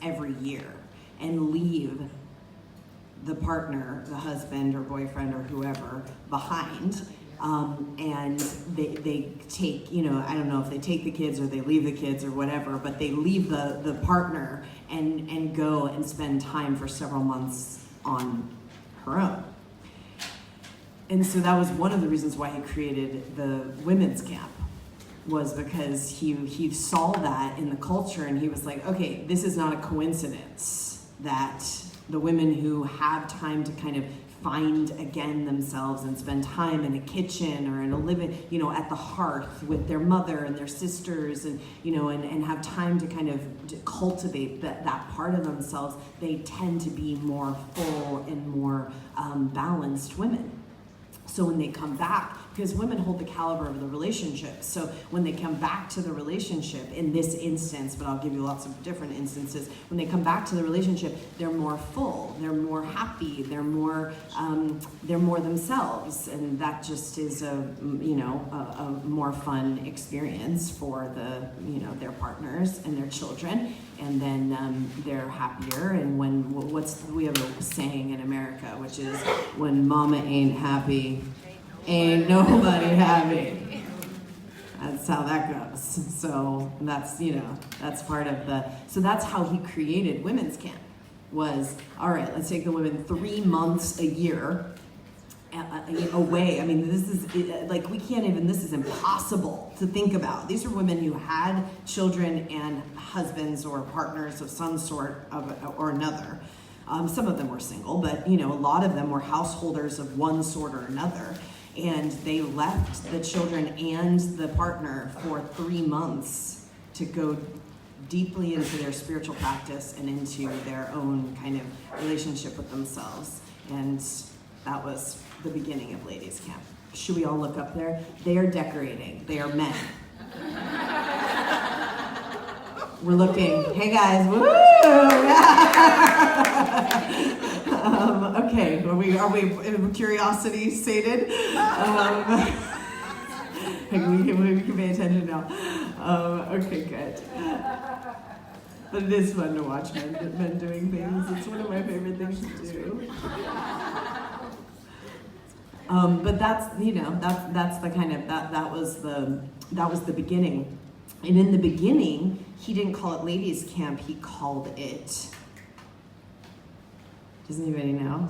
every year and leave the partner, the husband or boyfriend or whoever, behind. And they take, you know, I don't know if they take the kids or they leave the kids or whatever, but they leave the partner and go and spend time for several months on her own. And so that was one of the reasons why he created the women's camp, was because he saw that in the culture and he was like, okay, this is not a coincidence that the women who have time to kind of find again themselves and spend time in a kitchen or in a living, you know, at the hearth with their mother and their sisters, and you know, and have time to kind of cultivate that part of themselves, they tend to be more full and more balanced women. So when they come back, because women hold the caliber of the relationship, so when they come back to the relationship, in this instance, but I'll give you lots of different instances, when they come back to the relationship, they're more full, they're more happy, they're more themselves, and that just is a more fun experience for their partners and their children, and then they're happier. And we have a saying in America, which is, when mama ain't happy, ain't nobody happy. That's how that goes. So that's part of so that's how he created women's camp, was, all right, let's take the women 3 months a year away. I mean, this is this is impossible to think about. These are women who had children and husbands or partners of some sort or another. Some of them were single, but a lot of them were householders of one sort or another. And they left the children and the partner for 3 months to go deeply into their spiritual practice and into their own kind of relationship with themselves. And that was the beginning of Ladies Camp. Should we all look up there? They are decorating. They are men. We're looking. Hey guys, woo! Okay, are we curiosity sated? We can pay attention now. Okay, good. But it is fun to watch men doing things. It's one of my favorite things to do. But that's the kind of that was the beginning. And in the beginning, he didn't call it Ladies Camp, he called it, does anybody know?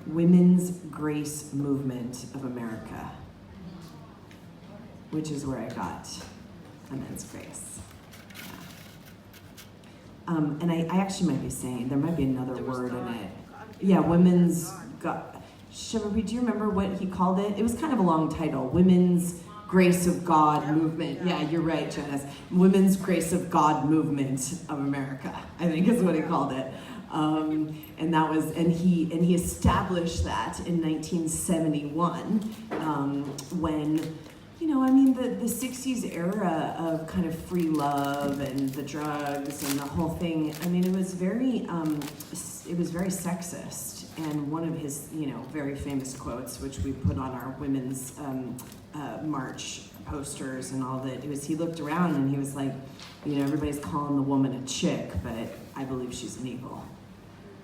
Women's Grace Movement of America, which is where I got Men's Grace. Yeah. And I actually might be saying, there might be another word in it. Yeah, Women's, Shivapi, do you remember what he called it? It was kind of a long title, Women's Grace of God Movement. Yeah, you're right, Janice. Women's Grace of God Movement of America, I think is what he called it. And that was, and he established that in 1971, when, the 60s era of kind of free love and the drugs and the whole thing. It was very sexist. And one of his, very famous quotes, which we put on our women's march posters and all that, he looked around and he was like, everybody's calling the woman a chick, but I believe she's an eagle.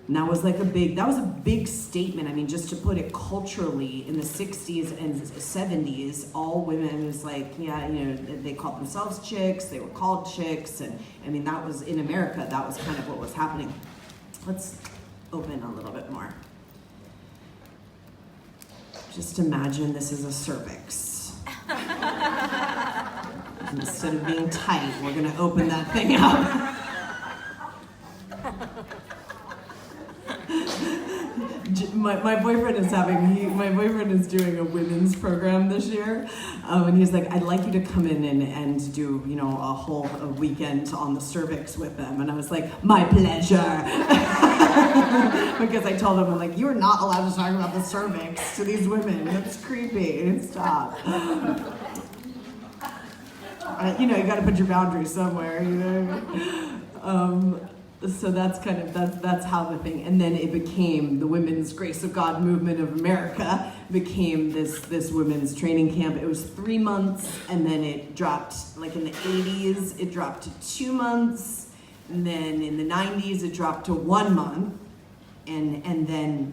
And that was a big statement. Just to put it culturally, in the 60s and 70s, all women, it was like, they called themselves chicks, they were called chicks, and that was, in America, that was kind of what was happening. Let's open a little bit more. Just imagine this is a cervix. Instead of being tight, we're gonna open that thing up. My boyfriend is doing a women's program this year, and he's like, I'd like you to come in and do, a weekend on the cervix with them. And I was like, my pleasure. Because I told him, I'm like, you are not allowed to talk about the cervix to these women. It's creepy. Stop. You got to put your boundaries somewhere, So that's kind of, that's how the thing, and then it became the Women's Grace of God Movement of America, became this women's training camp. It was 3 months, and then it dropped, like in the 80s, it dropped to 2 months, and then in the 90s, it dropped to 1 month, and then,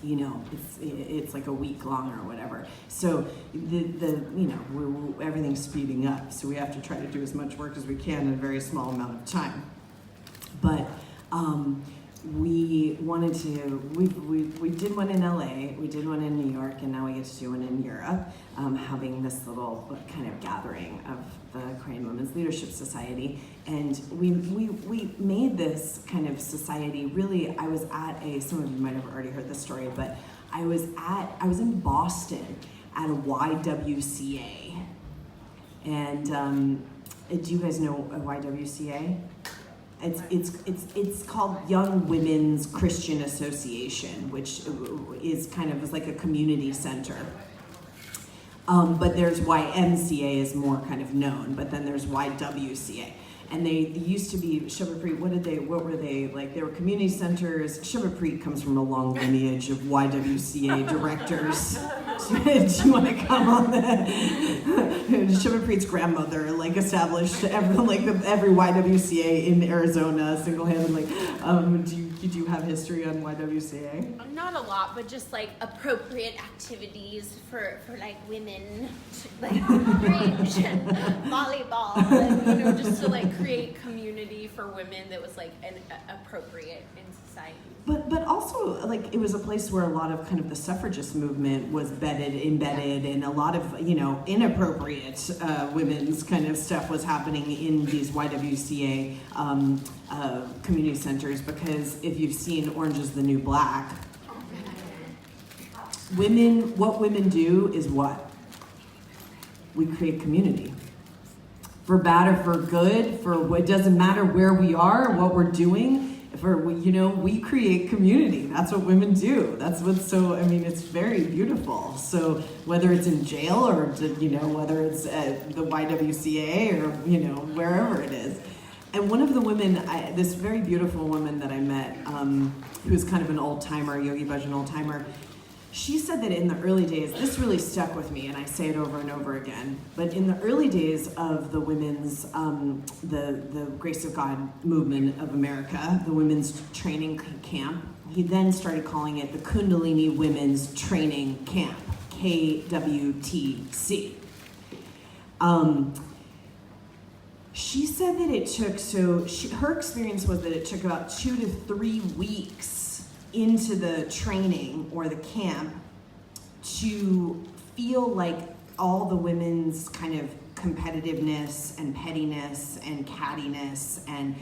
you know, it's like a week long or whatever. So everything's speeding up, so we have to try to do as much work as we can in a very small amount of time. But we wanted to, we did one in LA, we did one in New York, and now we get to do one in Europe, having this little kind of gathering of the Korean Women's Leadership Society. And we made this kind of society, really, I was at some of you might have already heard this story, but I was in Boston at a YWCA. And do you guys know a YWCA? It's called Young Women's Christian Association, which is kind of like a community center. But there's YMCA is more kind of known, but then there's YWCA. And they used to be, Shivapreet, what were they? Like, they were community centers. Shivapreet comes from a long lineage of YWCA directors. Do you want to come on that? Shivapreet's grandmother, like, established every YWCA in Arizona single-handedly. Do you have history on YWCA? Not a lot, but just like appropriate activities for like women, like bridge and volleyball, and, you know, just to like create community for women that was like appropriate in society. But also, like, it was a place where a lot of kind of the suffragist movement was embedded, and a lot of, you know, inappropriate women's kind of stuff was happening in these YWCA community centers, because if you've seen Orange is the New Black, what women do is what? We create community. For bad or for good, it doesn't matter where we are, what we're doing. We create community. That's what women do. That's what's so, I mean, it's very beautiful. So whether it's in jail or, you know, whether it's at the YWCA or, you know, wherever it is. And one of the women, this very beautiful woman that I met, who's kind of an old timer, Yogi Bhajan old timer, she said that in the early days, this really stuck with me, and I say it over and over again, but in the early days of the women's, the Grace of God movement of America, the women's training camp, he then started calling it the Kundalini Women's Training Camp, KWTC. She said that it took, her experience was that it took about 2 to 3 weeks into the training or the camp to feel like all the women's kind of competitiveness and pettiness and cattiness and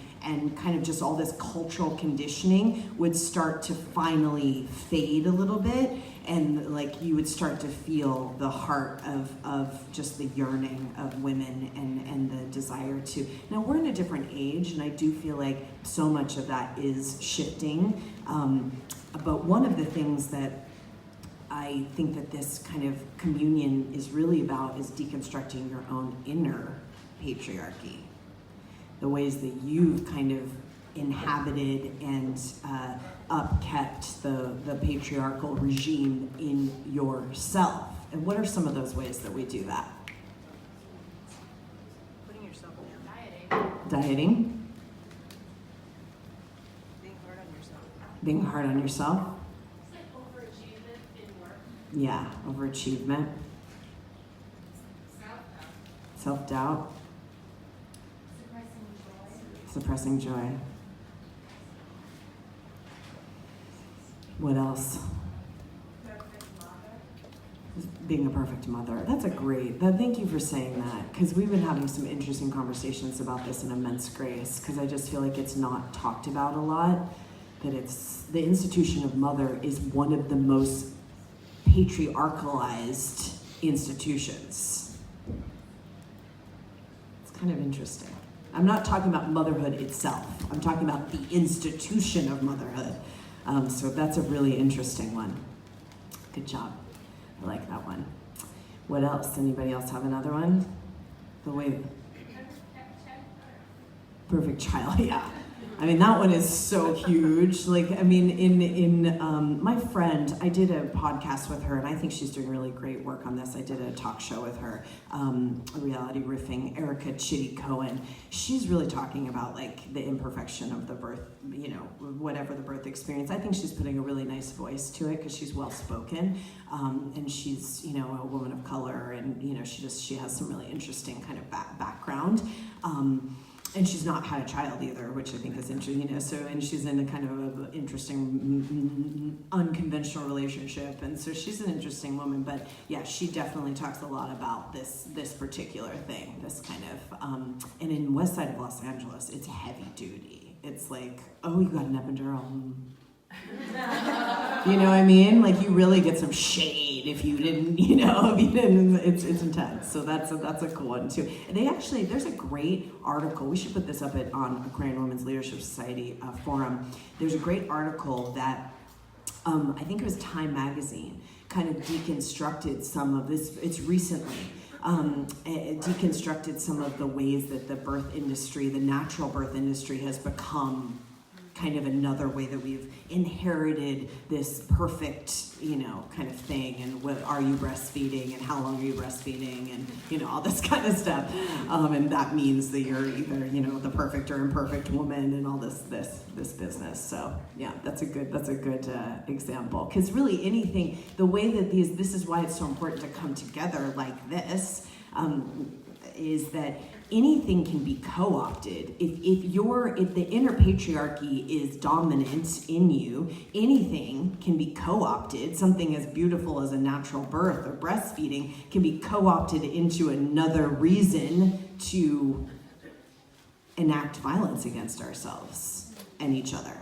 kind of just all this cultural conditioning would start to finally fade a little bit, and like you would start to feel the heart of just the yearning of women and the desire to. Now we're in a different age, and I do feel like so much of that is shifting, but one of the things that I think that this kind of communion is really about is deconstructing your own inner patriarchy, the ways that you've kind of inhabited and upkept the patriarchal regime in yourself. And what are some of those ways that we do that? Putting yourself down. Dieting. Being hard on yourself. Being hard on yourself. It's like overachievement in work. Yeah, overachievement. Self-doubt. Self-doubt. Suppressing joy. What else? Being a perfect mother. That's a great, thank you for saying that, because we've been having some interesting conversations about this in Immense Grace, because I just feel like it's not talked about a lot, that it's, the institution of mother is one of the most patriarchalized institutions. It's kind of interesting. I'm not talking about motherhood itself. I'm talking about the institution of motherhood. So that's a really interesting one. Good job. I like that one. What else? Anybody else have another one? The way... Perfect child, yeah. I mean, that one is so huge. Like, I mean, in my friend, I did a podcast with her, and I think she's doing really great work on this. I did a talk show with her, reality riffing, Erica Chitty Cohen. She's really talking about like the imperfection of the birth, you know, whatever the birth experience. I think she's putting a really nice voice to it because she's well spoken, and she's, you know, a woman of color, and you know, she has some really interesting kind of background. And she's not had a child either, which I think is interesting, you know, so, and she's in a kind of an interesting, unconventional relationship, and so she's an interesting woman, but yeah, she definitely talks a lot about this particular thing, this kind of, and in West Side of Los Angeles, it's heavy duty. It's like, oh, you got an epidural. You know what I mean? Like, you really get some shade if you didn't, you know, if you didn't, it's intense. So that's a cool one too. And they actually, there's a great article, we should put this up on Aquarian Women's Leadership Society forum. There's a great article that, I think it was Time Magazine, kind of deconstructed some of this, it's recently, it deconstructed some of the ways that the birth industry, the natural birth industry has become kind of another way that we've inherited this perfect, you know, kind of thing, and what are you breastfeeding, and how long are you breastfeeding, and you know, all this kind of stuff, and that means that you're either, you know, the perfect or imperfect woman, and all this business. So yeah, that's a good example, because really anything, the way that this is why it's so important to come together like this, is that anything can be co-opted. If the inner patriarchy is dominant in you, anything can be co-opted. Something as beautiful as a natural birth or breastfeeding can be co-opted into another reason to enact violence against ourselves and each other.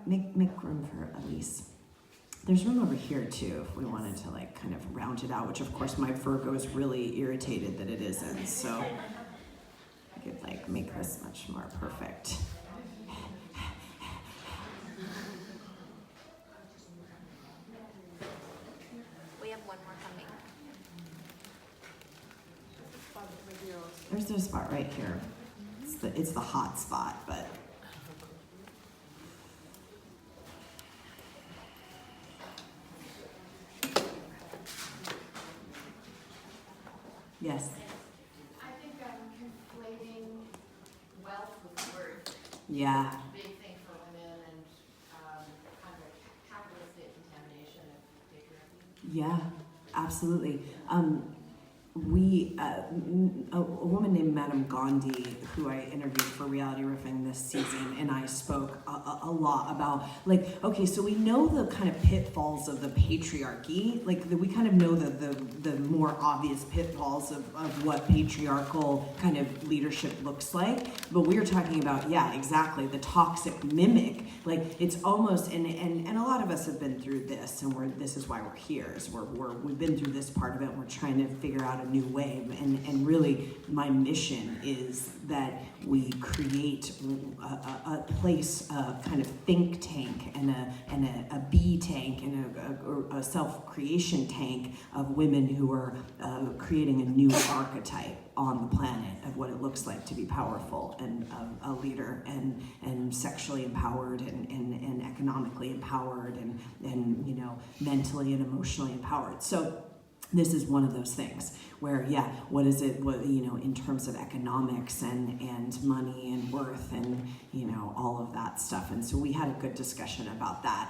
Make room for Elise. There's room over here too, if we wanted to like kind of round it out, which of course my Virgo is really irritated that it isn't, so I could like make this much more perfect. We have one more coming. There's a spot right here. It's the hot spot, but yes. I think I'm conflating wealth with worth. Yeah. Big thing for women, and kind of capitalistic contamination of patriarchy. Yeah, absolutely. A woman named Madame Gandhi, who I interviewed for Reality Riffing this season, and I spoke a lot about, like, okay, so we know the kind of pitfalls of the patriarchy, like we kind of know the more obvious pitfalls of what patriarchal kind of leadership looks like, but we were talking about, yeah, exactly, the toxic mimic, like it's almost, and a lot of us have been through this, and this is why we're here, is we've been through this part of it, and we're trying to figure out a new way, and really my mission is that we create a place, a kind of think tank, and a bee tank, and a self-creation tank of women who are creating a new archetype on the planet of what it looks like to be powerful and a leader, and sexually empowered, and economically empowered, and you know, mentally and emotionally empowered. So this is one of those things where, yeah, what is it, you know, in terms of economics and money and worth and, you know, all of that stuff. And so we had a good discussion about that.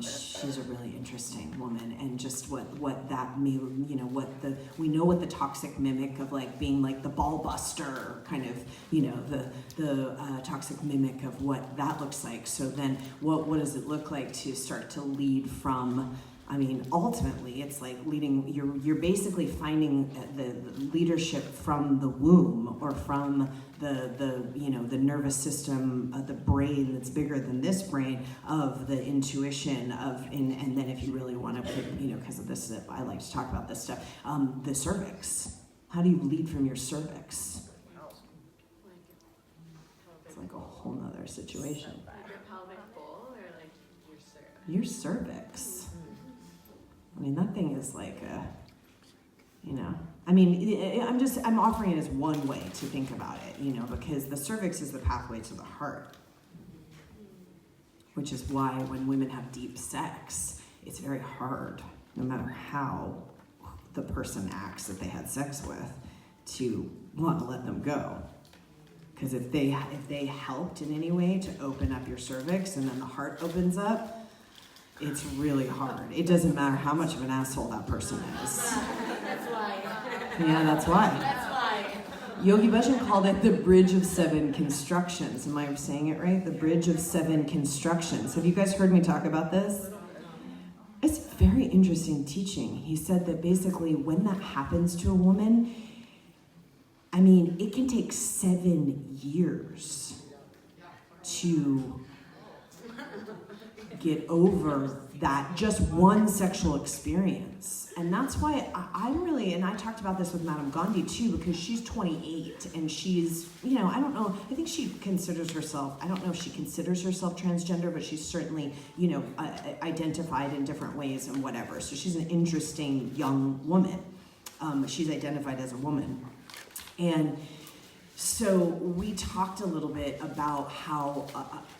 She's a really interesting woman, and just what that mean, you know, we know what the toxic mimic of like being like the ball buster kind of, you know, the toxic mimic of what that looks like. So then what does it look like to start to lead from, I mean, ultimately, it's like leading, you're basically finding the leadership from the womb, or from the you know, the nervous system, the brain that's bigger than this brain, of the intuition of, and then if you really want to put, you know, because of this, I like to talk about this stuff, the cervix. How do you lead from your cervix? It's like a whole nother situation. Like your pelvic bowl, or like your cervix? Your cervix. I mean, that thing is like you know, I mean, I'm offering it as one way to think about it, you know, because the cervix is the pathway to the heart, which is why when women have deep sex, it's very hard, no matter how the person acts that they had sex with, to want to let them go. Because if they helped in any way to open up your cervix and then the heart opens up, it's really hard. It doesn't matter how much of an asshole that person is. That's why. Yeah, that's why. That's why. Yogi Bhajan called it the bridge of 7 constructions. Am I saying it right? The bridge of 7 constructions. Have you guys heard me talk about this? It's very interesting teaching. He said that basically when that happens to a woman, I mean, it can take 7 years to get over that just one sexual experience. And that's why I'm really, and I talked about this with Madame Gandhi too, because she's 28 and she's, you know, I don't know, I think she considers herself, I don't know if she considers herself transgender, but she's certainly, you know, identified in different ways and whatever. So she's an interesting young woman. She's identified as a woman. And so we talked a little bit about how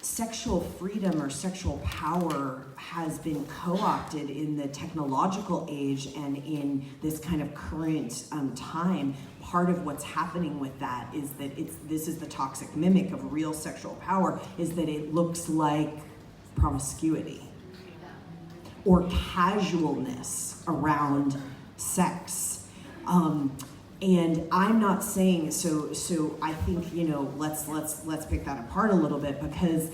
sexual freedom or sexual power has been co-opted in the technological age and in this kind of current time. Part of what's happening with that is that this is the toxic mimic of real sexual power, is that it looks like promiscuity or casualness around sex. And I'm not saying, so I think, you know, let's pick that apart a little bit, because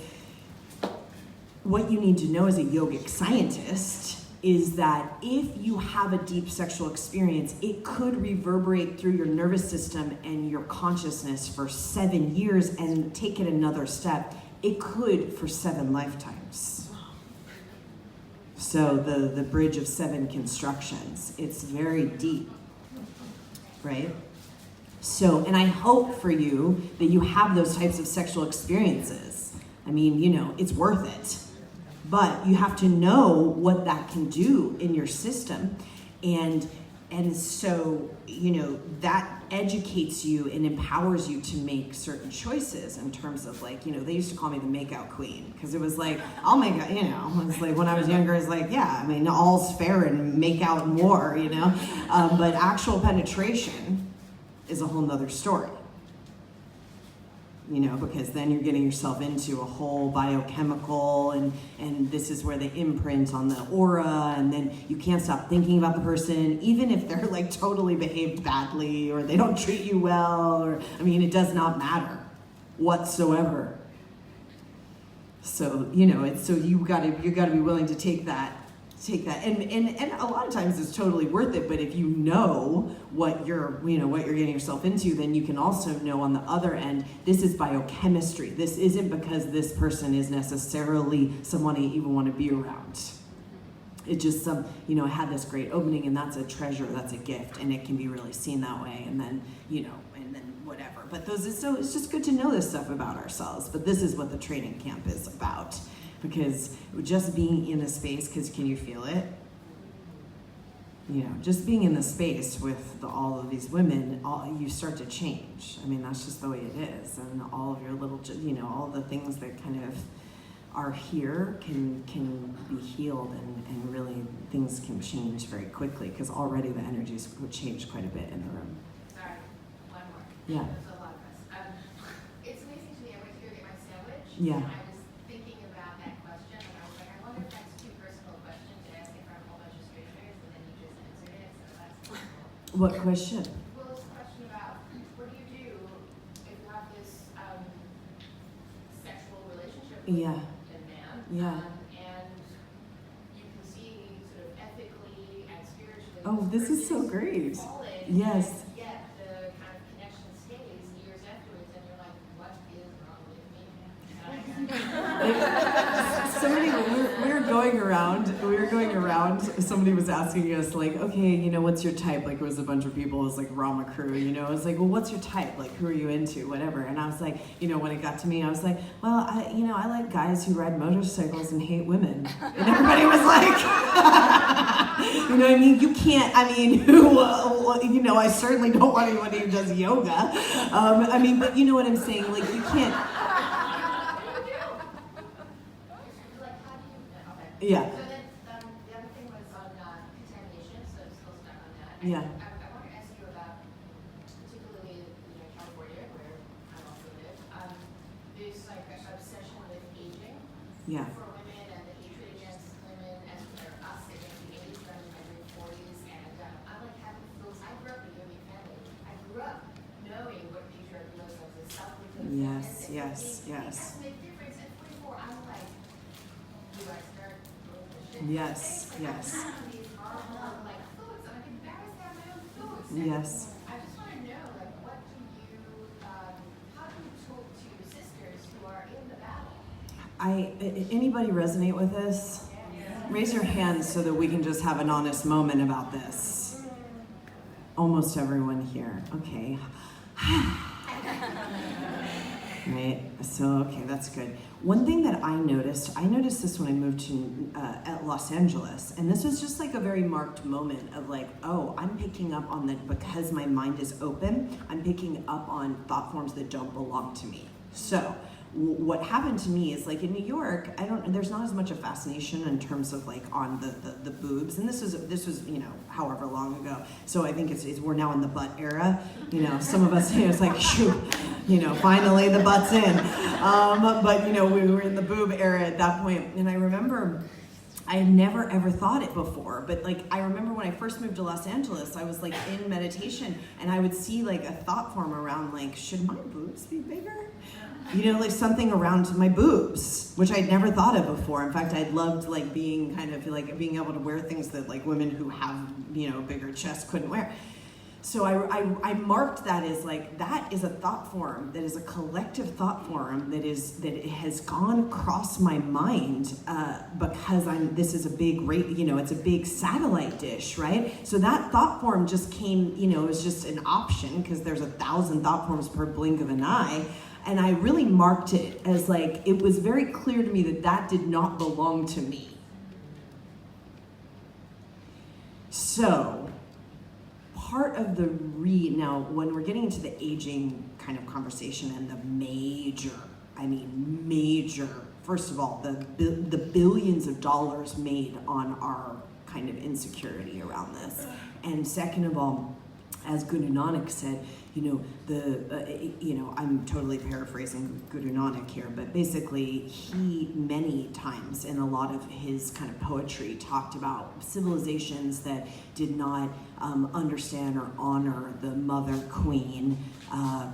what you need to know as a yogic scientist is that if you have a deep sexual experience, it could reverberate through your nervous system and your consciousness for 7 years, and take it another step, it could for 7 lifetimes. So the bridge of 7 constructions, it's very deep. Right? So, and I hope for you that you have those types of sexual experiences. I mean, you know, it's worth it. But you have to know what that can do in your system. And so, you know, that educates you and empowers you to make certain choices in terms of, like, you know, they used to call me the makeout queen, because it was like, I'll make out, you know, it's like when I was younger, it's like, yeah, I mean, all's fair in make out and war, you know, but actual penetration is a whole nother story. You know, because then you're getting yourself into a whole biochemical, and this is where they imprint on the aura, and then you can't stop thinking about the person, even if they're like totally behaved badly or they don't treat you well, or, I mean, it does not matter whatsoever. So, you know, it's, so you gotta be willing to take that, and a lot of times it's totally worth it. But if you know what you're getting yourself into, then you can also know on the other end, this is biochemistry. This isn't because this person is necessarily someone I even want to be around. It just it had this great opening, and that's a treasure, that's a gift, and it can be really seen that way. And then, whatever. But it's just good to know this stuff about ourselves. But this is what the training camp is about. Because just being in a space, because can you feel it? You know, just being in the space with all of these women, you start to change. I mean, that's just the way it is. And all of your little, all the things that kind of are here can be healed, and really things can change very quickly, because already the energies changed quite a bit in the room. Sorry, one more. Yeah. There's a lot of us. It's amazing to me. I went to go get my sandwich. Yeah. And I was thinking about that question, and I was like, I wonder if that's too personal a question to ask in front of a whole bunch of strangers, and then you just answered it. So that's cool. What question? Well, it's a question about what do you do if you have this sexual relationship with Yeah. a man, Yeah. and you can see sort of ethically and spiritually. Oh, this is so great. Solid, Yes. and yet the kind of connection stays years afterwards, and you're like, what is wrong with me? Somebody, we were going around, somebody was asking us, like, okay, what's your type? Like, it was a bunch of people, it was like Rama crew, it was like, well, what's your type? Like, who are you into? Whatever. And I was like, when it got to me, I was like, well, I like guys who ride motorcycles and hate women. And everybody was like, You know what I mean? You can't, I mean, you know, I certainly don't want anybody who does yoga. I mean, but you know what I'm saying? Like, you can't. Yeah. So then, the other thing was on contamination, so I'm still stuck on that. Yeah. I want to ask you about, particularly, California, where I also live, there's like an obsession with aging Yeah. for women and the hatred against women as or us against the age. I'm in my mid-40s, and I'm like having feels. I grew up in a yogic family. I grew up knowing what patriarchy was as a self-reclaimed Yes, feminist. yes, It yes. has to make a difference. At 44, I'm like, do I start doing this shit? Yes, Like, yes. I'm not on these horrible, like, thoughts. I'm like embarrassed to have my own thoughts. And Yes. I just want to know, like, what do you, how do you talk to sisters who are in the battle? Anybody resonate with this? Raise your hands so that we can just have an honest moment about this. Almost everyone here. Okay. Right, so okay, that's good. One thing that I noticed this when I moved to at Los Angeles, and this was just like a very marked moment of like, oh, I'm picking up on that because my mind is open, I'm picking up on thought forms that don't belong to me. So what happened to me is like in New York, there's not as much a fascination in terms of like on the boobs, and this was you know however long ago. So I think it's we're now in the butt era. You know, some of us, you know, it's like shoot, you know, finally the butt's in. But you know, we were in the boob era at that point, and I remember. I had never ever thought it before, but like I remember when I first moved to Los Angeles, I was like in meditation and I would see like a thought form around like, should my boobs be bigger? You know, like something around my boobs, which I'd never thought of before. In fact, I'd loved like being kind of like being able to wear things that like women who have, you know, bigger chests couldn't wear. So I marked that as like, that is a thought form, that is a collective thought form that has gone across my mind because this is a big, you know, it's a big satellite dish, right? So that thought form just came, you know, it was just an option because there's 1,000 thought forms per blink of an eye. And I really marked it as like, it was very clear to me that did not belong to me. So, part of the now when we're getting into the aging kind of conversation and the major, first of all, the billions of dollars made on our kind of insecurity around this. And second of all, as Guru Nanak said, you know, I'm totally paraphrasing Guru Nanak here, but basically he many times in a lot of his kind of poetry talked about civilizations that did not understand or honor the mother queen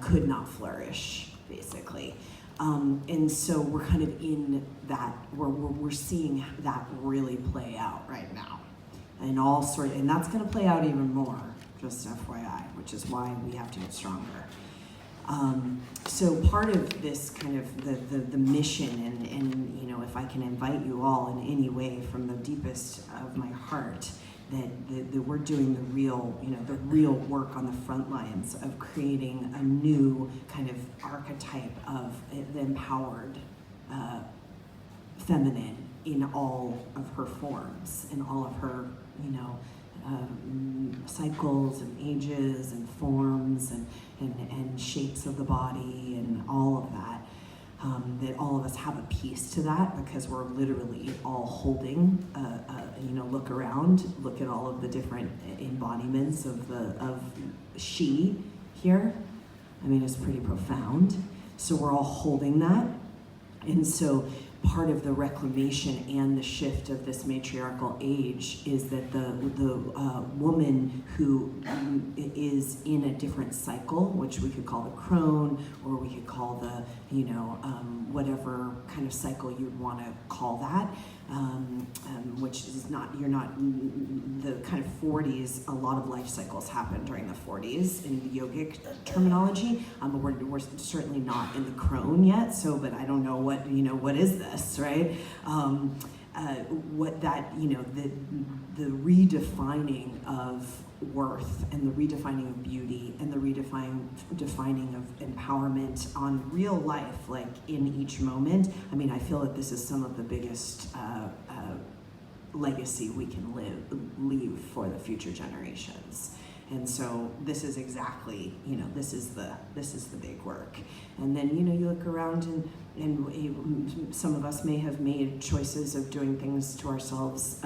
could not flourish, basically. And so we're kind of in that, we're seeing that really play out right now. And and that's gonna play out even more, just FYI, which is why we have to get stronger. So part of this kind of the mission, and you know, if I can invite you all in any way from the deepest of my heart, that we're doing the real work on the front lines of creating a new kind of archetype of the empowered feminine in all of her forms, in all of her, you know, cycles and ages and forms and shapes of the body and all of that. That all of us have a piece to that because we're literally all holding, you know, look around, look at all of the different embodiments of she here. I mean, it's pretty profound. So we're all holding that. And so part of the reclamation and the shift of this matriarchal age is that the woman who is in a different cycle, which we could call the crone, or we could call the, you know, whatever kind of cycle you'd want to call that, which is not, the kind of 40s, a lot of life cycles happen during the 40s in yogic terminology, but we're certainly not in the crone yet, so, but I don't know what, you know, what is this, right? What that, you know, the redefining of worth and the redefining of beauty and the redefining of empowerment on real life, like in each moment. I mean, I feel that this is some of the biggest legacy we can leave for the future generations. And so this is exactly, this is the big work. And then, you look around and some of us may have made choices of doing things to ourselves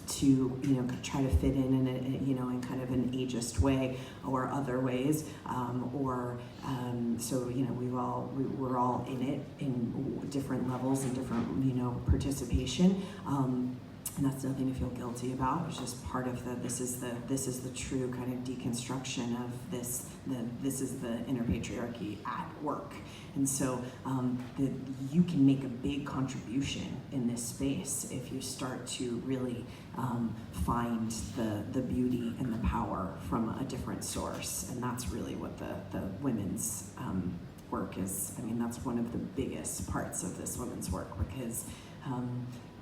to, try to fit in in kind of an ageist way or other ways. So, we're all in it in different levels and different, participation. And that's nothing to feel guilty about. It's just part of this is the true kind of deconstruction of this. This is the inner patriarchy at work. And so you can make a big contribution in this space if you start to really find the beauty and the power from a different source. And that's really what the women's work is. I mean, that's one of the biggest parts of this women's work, because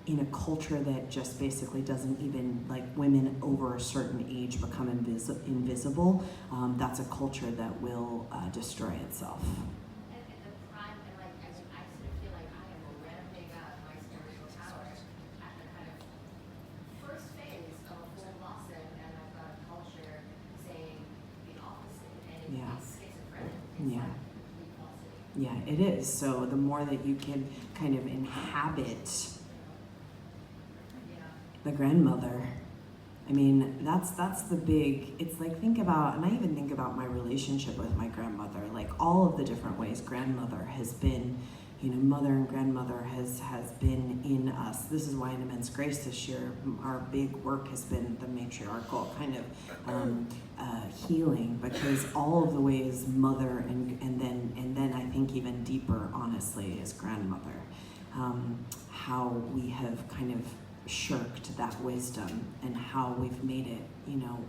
in a culture that just basically doesn't even, like, women over a certain age become invisible, that's a culture that will destroy itself. And the prime, and like, I sort of feel like I am ramping up my spiritual power at the kind of first phase of a full blossom, and I've got a culture saying the opposite, and it's schizophrenic. It's Yeah. like complete falsity. Yeah, it is. So the more that you can kind of inhabit the grandmother, I mean, that's the big, it's like, think about, and I even think about my relationship with my grandmother, like all of the different ways grandmother has been, mother and grandmother has been in us. This is why in Immense Grace this year, our big work has been the matriarchal kind of healing, because all of the ways mother and then I think even deeper, honestly, is grandmother. How we have kind of shirked that wisdom and how we've made it,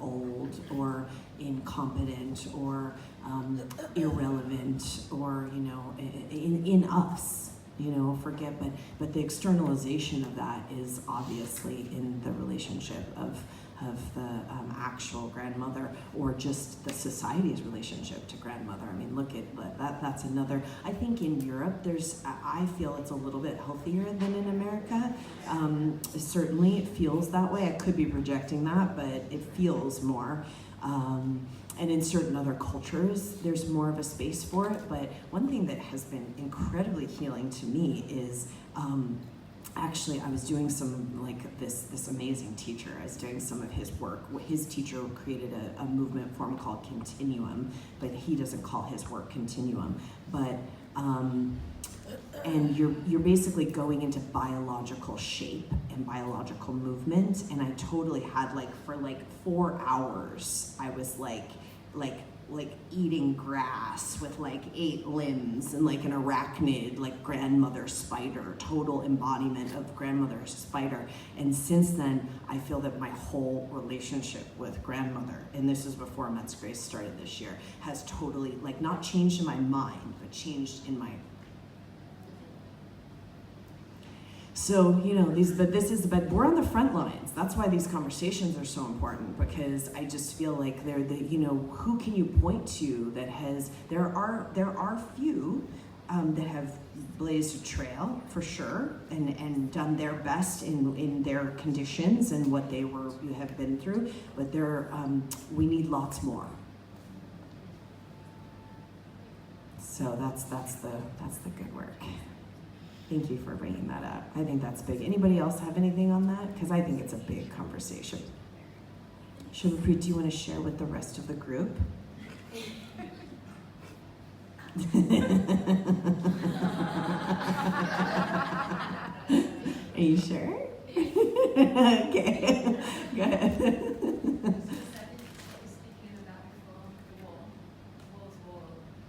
old or incompetent or irrelevant or, in us, forget, but the externalization of that is obviously in the relationship of the actual grandmother, or just the society's relationship to grandmother. I mean, look at that's another. I think in Europe, I feel it's a little bit healthier than in America. Certainly it feels that way. I could be projecting that, but it feels more. And in certain other cultures, there's more of a space for it. But one thing that has been incredibly healing to me is, actually, I was doing some, like, this amazing teacher. I was doing some of his work. His teacher created a movement form called Continuum, but he doesn't call his work Continuum. But and you're basically going into biological shape and biological movement. And I totally had, like, for like 4 hours, I was like eating grass with like 8 limbs and like an arachnid, like grandmother spider, total embodiment of grandmother spider. And since then, I feel that my whole relationship with grandmother, and this is before Immense Grace started this year, has totally, like, not changed in my mind, but changed in my. So, but we're on the front lines. That's why these conversations are so important, because I just feel like they're who can you point to that there are few that have blazed a trail for sure and done their best in their conditions and what they have been through, but we need lots more. So that's the good work. Thank you for bringing that up. I think that's big. Anybody else have anything on that? Because I think it's a big conversation. Shubhapreet, do you want to share with the rest of the group? Are you sure? Okay. Go ahead.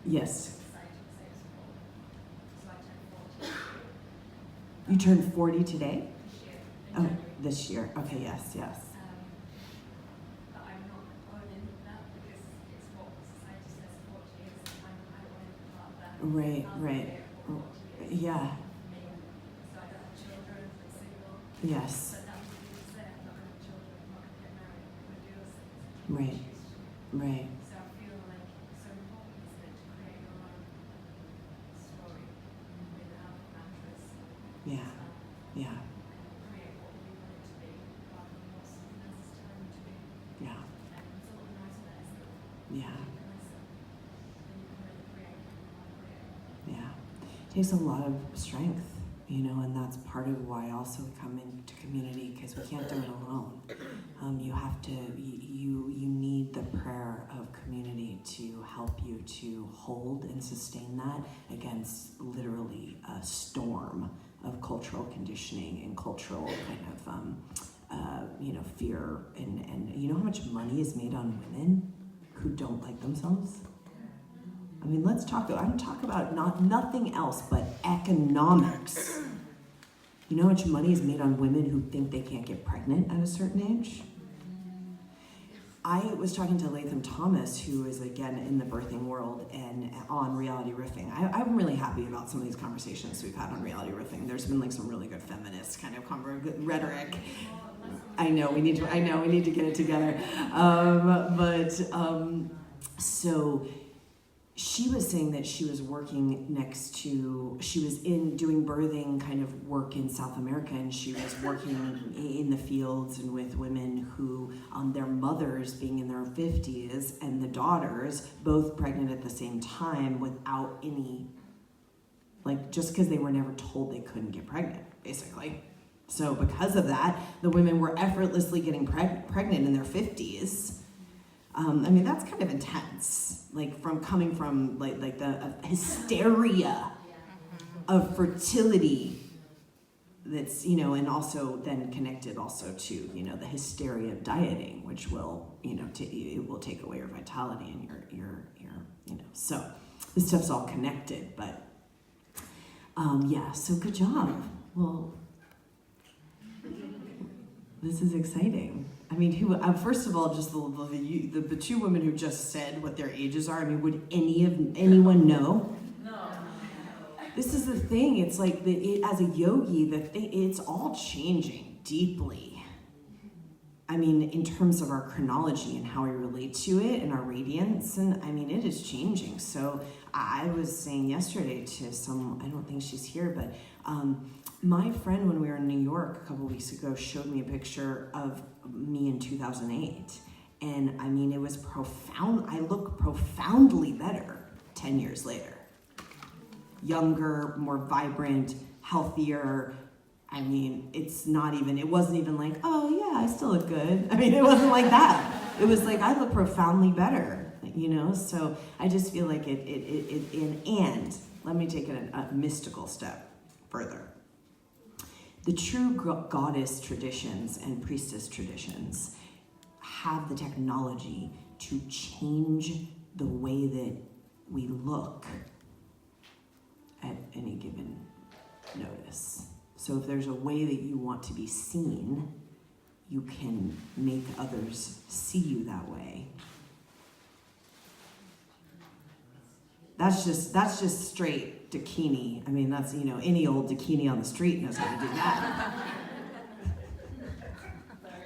Yes. You turned 40 today? Oh, this year. Okay, yes. But I'm not owning that because it's what society says 40 years, and I don't want to be part of that. Right. Yeah. So I don't have children, I'm single. Yes. But that would say I'm not going to have children, I'm not going to get married, I'm going to do those things. Right. So I feel like it's so important, isn't it, to create your own story without mattress. Yeah. Create what we want it to be. takes a lot of strength, and that's part of why also we come into community, because we can't do it alone. You have to, you need the prayer of community to help you to hold and sustain that against literally a storm of cultural conditioning and cultural kind of, fear. And you know how much money is made on women who don't like themselves? I mean, I'm talk about nothing else but economics. You know how much money is made on women who think they can't get pregnant at a certain age? I was talking to Latham Thomas, who is, again, in the birthing world and on reality riffing. I'm really happy about some of these conversations we've had on reality riffing. There's been like some really good feminist kind of rhetoric. I know we need to get it together. So she was saying that she was working she was doing birthing kind of work in South America, and she was working in the fields and with women who, their mothers being in their 50s and the daughters both pregnant at the same time without any, just because they were never told they couldn't get pregnant, basically. So because of that, the women were effortlessly getting pregnant in their 50s. That's kind of intense, coming from the hysteria of fertility that's, and also then connected also to, the hysteria of dieting, which will, it will take away your vitality and your so this stuff's all connected, but so good job. Well, this is exciting. First of all, just the two women who just said what their ages are. Would anyone know? No. This is the thing. It's like as a yogi, it's all changing deeply. In terms of our chronology and how we relate to it and our radiance, and it is changing. So I was saying yesterday to I don't think she's here, but my friend, when we were in New York a couple weeks ago, showed me a picture of me in 2008. And it was profound. I look profoundly better 10 years later. Younger, more vibrant, healthier. It wasn't even like, oh yeah, I still look good. It wasn't like that. It was like, I look profoundly better, So I just feel like and let me take it a mystical step further. The true goddess traditions and priestess traditions have the technology to change the way that we look at any given notice. So if there's a way that you want to be seen, you can make others see you that way. That's just straight Dakini. That's, any old Dakini on the street knows how to do that.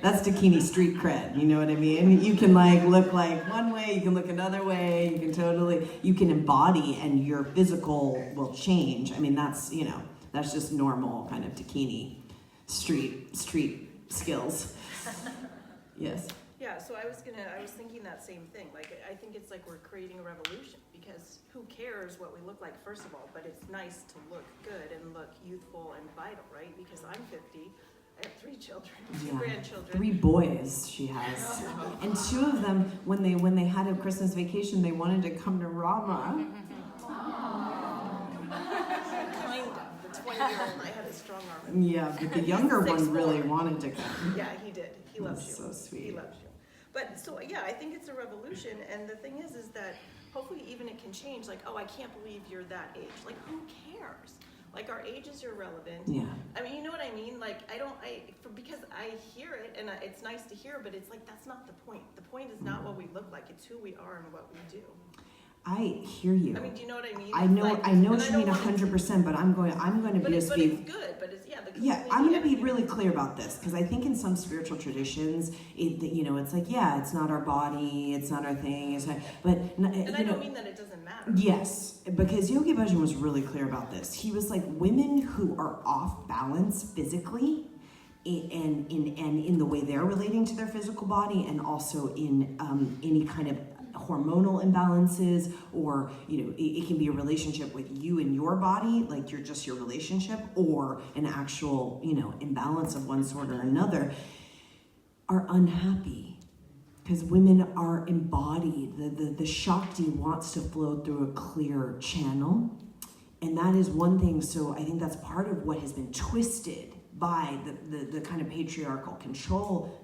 That's Dakini street cred, you know what I mean? You can look like one way, you can look another way, you can embody, and your physical will change. That's just normal kind of Dakini street skills. Yes. Yeah, so I was thinking that same thing. I think it's like we're creating a revolution, because who cares what we look like, first of all, but it's nice to look good and look youthful and vital, right? Because I'm 50, I have 3 children, 2 grandchildren. 3 boys she has. And 2 of them, when they had a Christmas vacation, they wanted to come to Rama. Kind of. The 20-year-old, I had a strong arm. Yeah, but the younger one really wanted to come. Yeah, he did. He loves you. So sweet. He loves you. But so I think it's a revolution, and the thing is that hopefully even it can change. I can't believe you're that age. Who cares? Our age is irrelevant. Yeah. You know what I mean? Because I hear it, and it's nice to hear, but it's that's not the point. The point is not what we look like; it's who we are and what we do. I hear you. Do you know what I mean? I know what you mean 100%, but I'm going to But it's good. But it's I'm going to be really clear about this, because I think in some spiritual traditions, it's like, it's not our body, it's not our thing, but and I don't mean that it doesn't matter. Yes, because Yogi Bhajan was really clear about this. He was like, women who are off balance physically, and in the way they're relating to their physical body, and also in any kind of hormonal imbalances, or it can be a relationship with you and your body, like you're just your relationship, or an actual imbalance of one sort or another, are unhappy. Because women are embodied. The Shakti wants to flow through a clear channel. And that is one thing. So I think that's part of what has been twisted by the kind of patriarchal control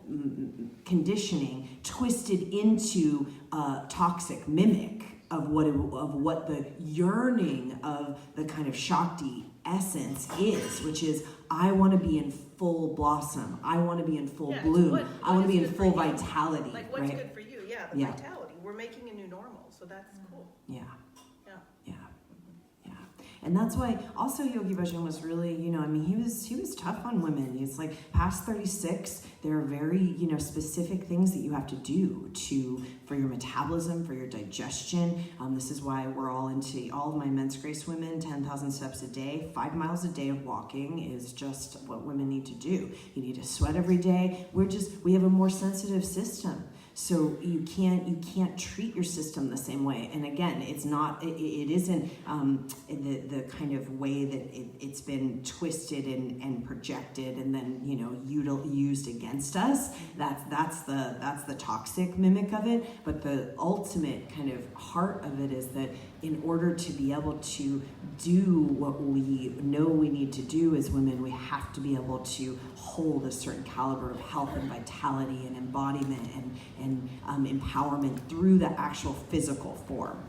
conditioning, twisted into a toxic mimic of what the yearning of the kind of Shakti essence is, which is, I want to be in full blossom. I want to be in full bloom. I want to be in full vitality. Like, what's right? good for you? Yeah, the vitality. We're making a new normal, so that's cool. Yeah. Yeah. Yeah. Yeah. And that's why also Yogi Bhajan was really, he was tough on women. It's like past 36, there are very, specific things that you have to do for your metabolism, for your digestion. This is why we're all into, all of my Men's Grace women, 10,000 steps a day, 5 miles a day of walking is just what women need to do. You need to sweat every day. We have a more sensitive system. So you can't treat your system the same way. And again, it isn't the kind of way that it's been twisted and projected and then used against us. That's the toxic mimic of it. But the ultimate kind of heart of it is that in order to be able to do what we know we need to do as women, we have to be able to hold a certain caliber of health and vitality and embodiment and empowerment through the actual physical form.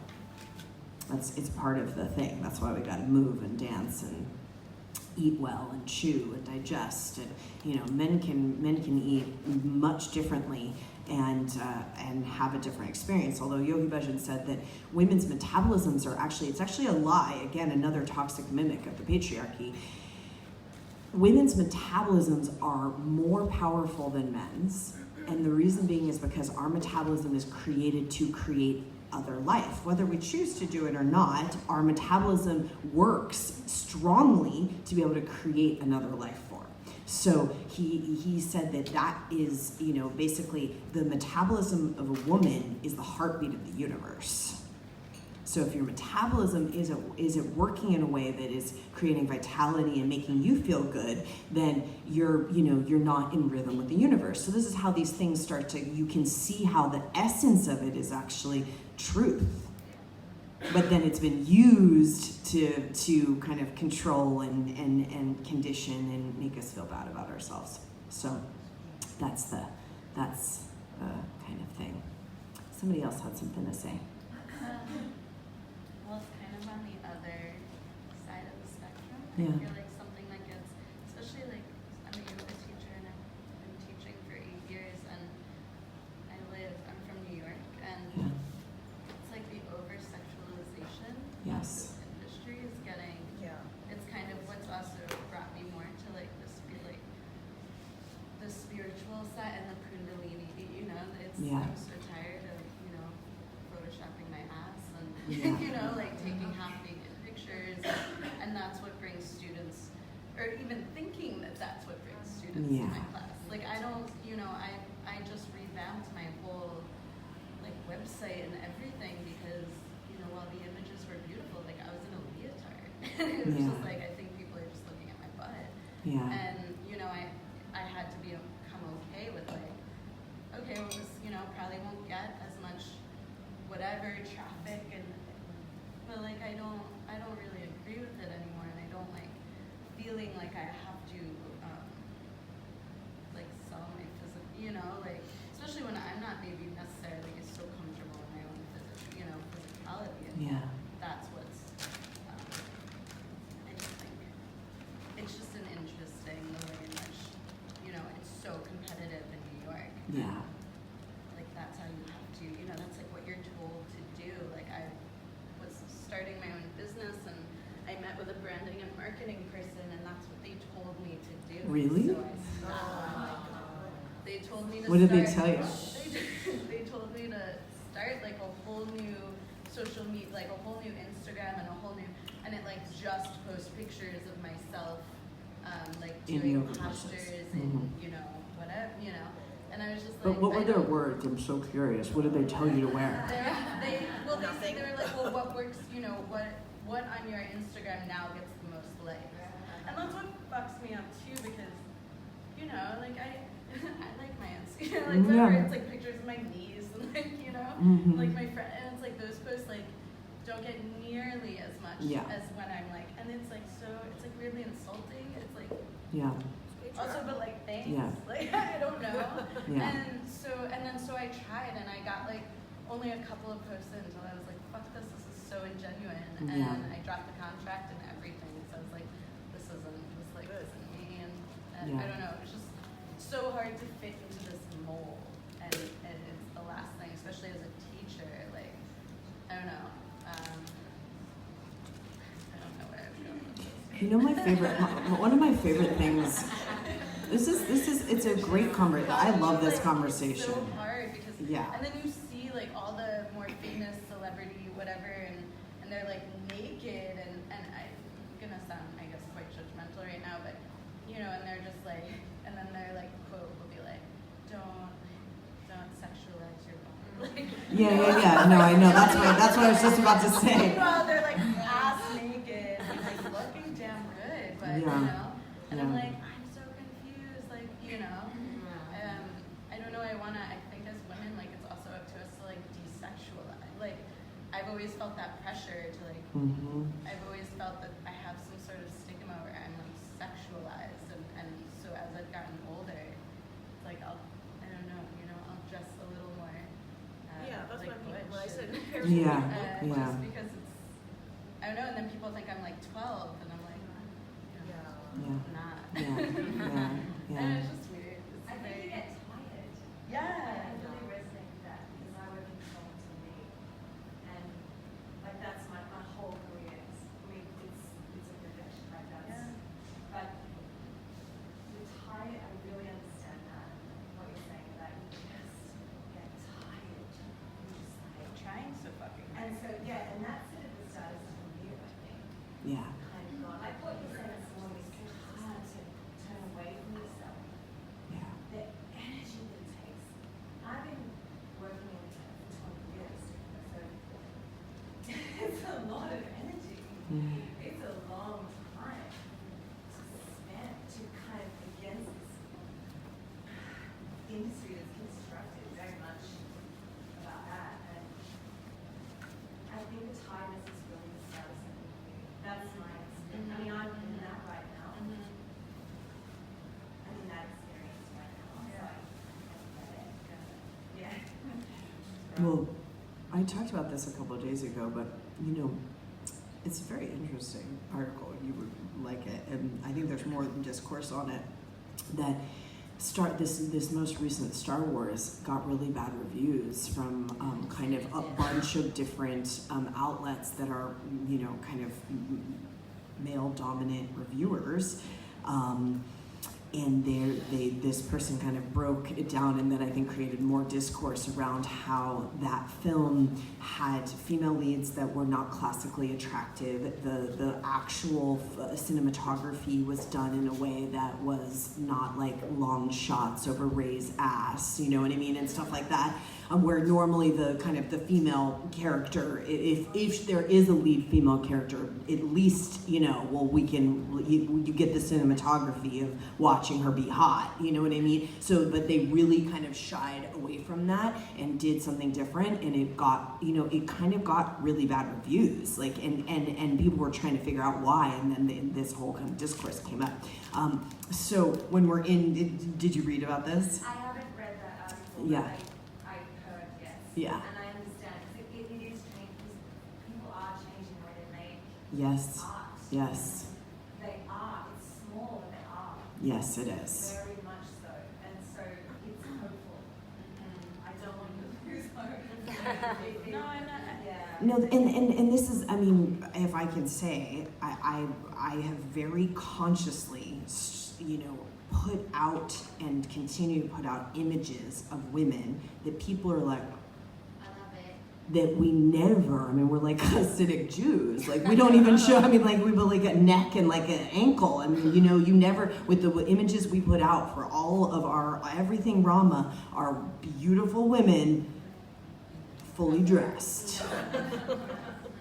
It's part of the thing. That's why we got to move and dance and eat well and chew and digest. And men can eat much differently and have a different experience. Although Yogi Bhajan said that women's metabolisms are it's actually a lie. Again, another toxic mimic of the patriarchy. Women's metabolisms are more powerful than men's. And the reason being is because our metabolism is created to create other life. Whether we choose to do it or not, our metabolism works strongly to be able to create another life form. So he said that is, basically the metabolism of a woman is the heartbeat of the universe. So if your metabolism isn't working in a way that is creating vitality and making you feel good, then you're not in rhythm with the universe. So this is how these things you can see how the essence of it is actually truth. But then it's been used to kind of control and condition and make us feel bad about ourselves. So that's the kind of thing. Somebody else had something to say. Well, it's kind of on the other side of the spectrum. Yeah. I feel like something that gets, especially like I'm a yoga teacher and I've been teaching for 8 years, and I'm from New York, and it's like the over-sexualization Yes. of this industry is getting, it's kind of what's also brought me more to like this, like the spiritual side and the kundalini, I'm so tired of, photoshopping my ass and, like taking half-naked pictures, and that's what brings students, or even thinking that that's what brings students to my class. Like, I don't, I just revamped my whole, like, website and everything because, while the images were beautiful, like, I was in a leotard. It was just like, I think people are just looking at my butt. Yeah. And, I had to become okay with, like, okay, well, this, probably won't get as much whatever traffic, but like I don't really agree with it anymore, and I don't like feeling like I have to like sell my physical, like especially when I'm not maybe necessarily so comfortable in my own physicality, and that's what's I just think it's just an interesting the way in which it's so competitive in New York. Yeah. Like that's how you have to, that's like what you're told to do. Like I was starting my own business and I met with a branding and marketing person, and that's what they told me to do. Really? So I stopped. They told me to What did start, they tell you? They told me to start like a whole new social media, like a whole new Instagram and a whole new, and it like just post pictures of myself, like In doing yoga postures poses. and Mhm. whatever, And I was just like, But what were I their don't- words? I'm so curious. What did they tell you to wear? They Nothing. were like, well, what works, what on your Instagram now gets the most likes. And that's what fucks me up too, because, like I like my Instagram, like whatever, Yeah. it's like pictures of my knees and like, Mhm. like my friend, and it's like those posts like don't get nearly as much Yeah. as when I'm like, and it's like it's like weirdly insulting. It's like, Yeah. also, but like, thanks. Yeah. Like, I don't know. Yeah. And so I tried, and I got like only a couple of posts in until I was like, fuck this is so ingenuine. And Yeah. I dropped the contract and everything. So I was like, this isn't me. And Yeah. I don't know, it's just so hard to fit into this mold. And it's the last thing, especially as a teacher. Like, I don't know. I don't know where I'm going with this. You know, one of my favorite things. This is it's a great conversation. I love this conversation. It's so hard because Yeah. and then you see like all the more famous celebrity whatever and they're like naked and I'm gonna sound I guess quite judgmental right now, but and they're just like and then their like quote will be like, don't sexualize your body. Like, Yeah. No, I know. That's what I was just about to say. Meanwhile, they're like ass naked and like looking damn good, but Yeah. and Yeah. I'm like, I'm so confused, like, I don't know, I think as women, like, it's also up to us to, like, desexualize. Like, I've always felt that pressure to, like, Mm-hmm. I've always felt that I have some sort of stigma where I'm, like, sexualized, and so as I've gotten older, it's like, I don't know, I'll dress a little more, Yeah, that's like, what I mean. When I butch said and- Yeah. Yeah. just because it's, I don't know, and then people think I'm, like, 12, and I'm like, Yeah. I'm not. Yeah. And it's just weird. It's I think very, you get tired. yeah. I really resonate with that because I work in performance and me, and like that's my whole career. It's a profession like that. Yeah. But you're tired. I really understand that what you're saying about you just get tired. You're just like Trying so fucking hard. and so yeah, and that's sort of the status from you, I think. Yeah. Kind of gone. Like what you said this morning is so hard to turn away from yourself. Yeah. The energy that it takes. I've been working in for 20 years, so it's a lot of energy. Mhm. It's a long time to spend to kind of against this industry that's constructed very much about that. And I think the tiredness is really the status of you. That's my experience. I mean, I'm in that right now. I'm in that experience right now. So I get it. Yeah. Well, I talked about this a couple of days ago, but it's a very interesting article. You would like it, and I think there's more than discourse on it. That this most recent Star Wars got really bad reviews from kind of a bunch of different outlets that are kind of male dominant reviewers. And this person kind of broke it down and then I think created more discourse around how that film had female leads that were not classically attractive. The actual cinematography was done in a way that was not like long shots over Rey's ass, you know what I mean, and stuff like that. Where normally the kind of the female character, if there is a lead female character, at least you get the cinematography of watching her be hot, you know what I mean? So, but they really kind of shied away from that and did something different, and it got it kind of got really bad reviews, like and people were trying to figure out why, and then this whole kind of discourse came up. So when we're in, did you read about this? I haven't read that article. Yeah. But I heard yes. Yeah. And I understand because it is changing. People are changing the way they make Yes. art. Yes. They are. It's small, but they are. Yes, it is. Very much so. And so it's hopeful. I don't want you to lose hope. No, I'm not. Yeah. No, and this is, I mean, if I can say, I have very consciously, put out and continue to put out images of women that people are like, I love it. that we never, I mean, we're like Hasidic Jews. Like, we don't even show, I mean, like, we put like a neck and like an ankle. I mean, you know, you never, with the images we put out for all of our, everything Rama, are beautiful women fully dressed.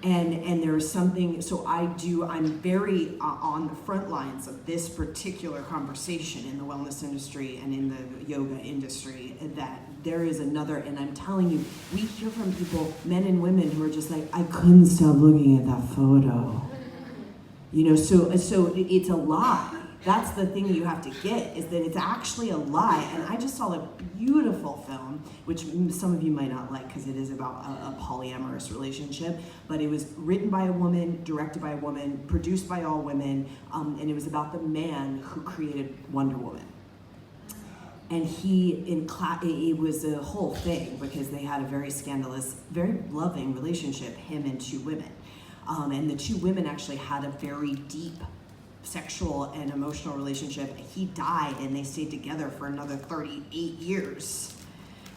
And there's something, so I'm very on the front lines of this particular conversation in the wellness industry and in the yoga industry, that there is another, and I'm telling you, we hear from people, men and women, who are just like, I couldn't stop looking at that photo. You know, so it's a lie. That's the thing you have to get, is that it's actually a lie. And I just saw a beautiful film, which some of you might not like because it is about a polyamorous relationship, but it was written by a woman, directed by a woman, produced by all women, and it was about the man who created Wonder Woman. And it was a whole thing because they had a very scandalous, very loving relationship, him and two women. And the two women actually had a very deep sexual and emotional relationship. He died and they stayed together for another 38 years.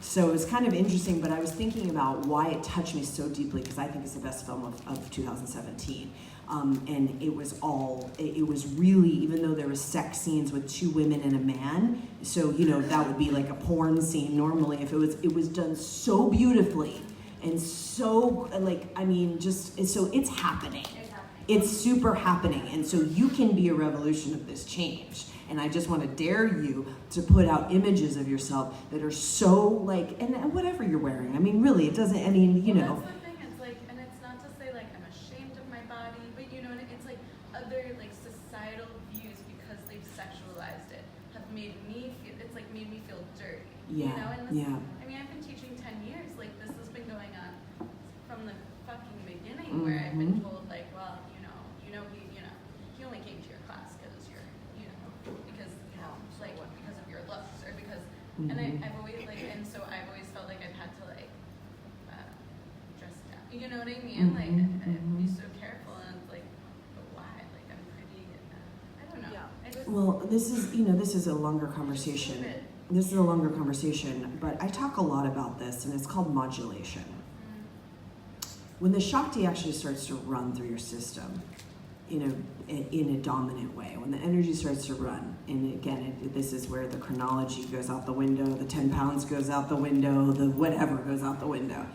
So it was kind of interesting, but I was thinking about why it touched me so deeply, because I think it's the best film of 2017. And it was really, even though there was sex scenes with two women and a man, so, you know, that would be like a porn scene normally. If it was done so beautifully and so, like, I mean, just, so it's happening. It's super happening, and so you can be a revolution of this change. And I just want to dare you to put out images of yourself that are so like, and whatever you're wearing. I mean, really, it doesn't, I mean, you know. Well, that's the thing, it's like, and it's not to say like I'm ashamed of my body, but you know, it's like other like societal views, because they've sexualized it, have made me feel, it's like made me feel dirty. Yeah, You know, and this, yeah. I mean, I've been teaching 10 years, like this has been going on from the fucking beginning, where I've been told like, well, he only came to your class because you're, you know, because, you know, like because of your looks, or because, and I've always like, and so I've always felt like I've had to like dress down, you know what I mean? Like, be so careful, and it's like, but why? Like, I'm pretty, I don't know. Yeah. I just, Well, this is a longer conversation. This is a longer conversation, but I talk a lot about this, and it's called modulation. When the Shakti actually starts to run through your system, you know, in a dominant way, when the energy starts to run, and again, this is where the chronology goes out the window, the 10 pounds goes out the window, the whatever goes out the window.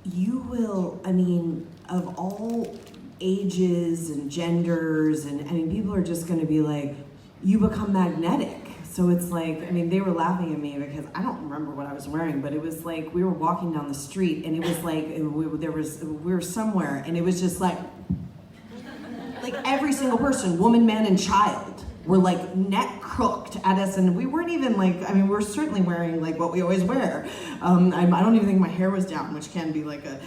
You will, I mean, of all ages and genders, and I mean, people are just going to be like, you become magnetic. So it's like, I mean, they were laughing at me because I don't remember what I was wearing, but it was like we were walking down the street, and it was like we were somewhere, and it was just like every single person, woman, man, and child, were like neck crooked at us, and we weren't even like, I mean, we're certainly wearing like what we always wear. I don't even think my hair was down, which can be like a,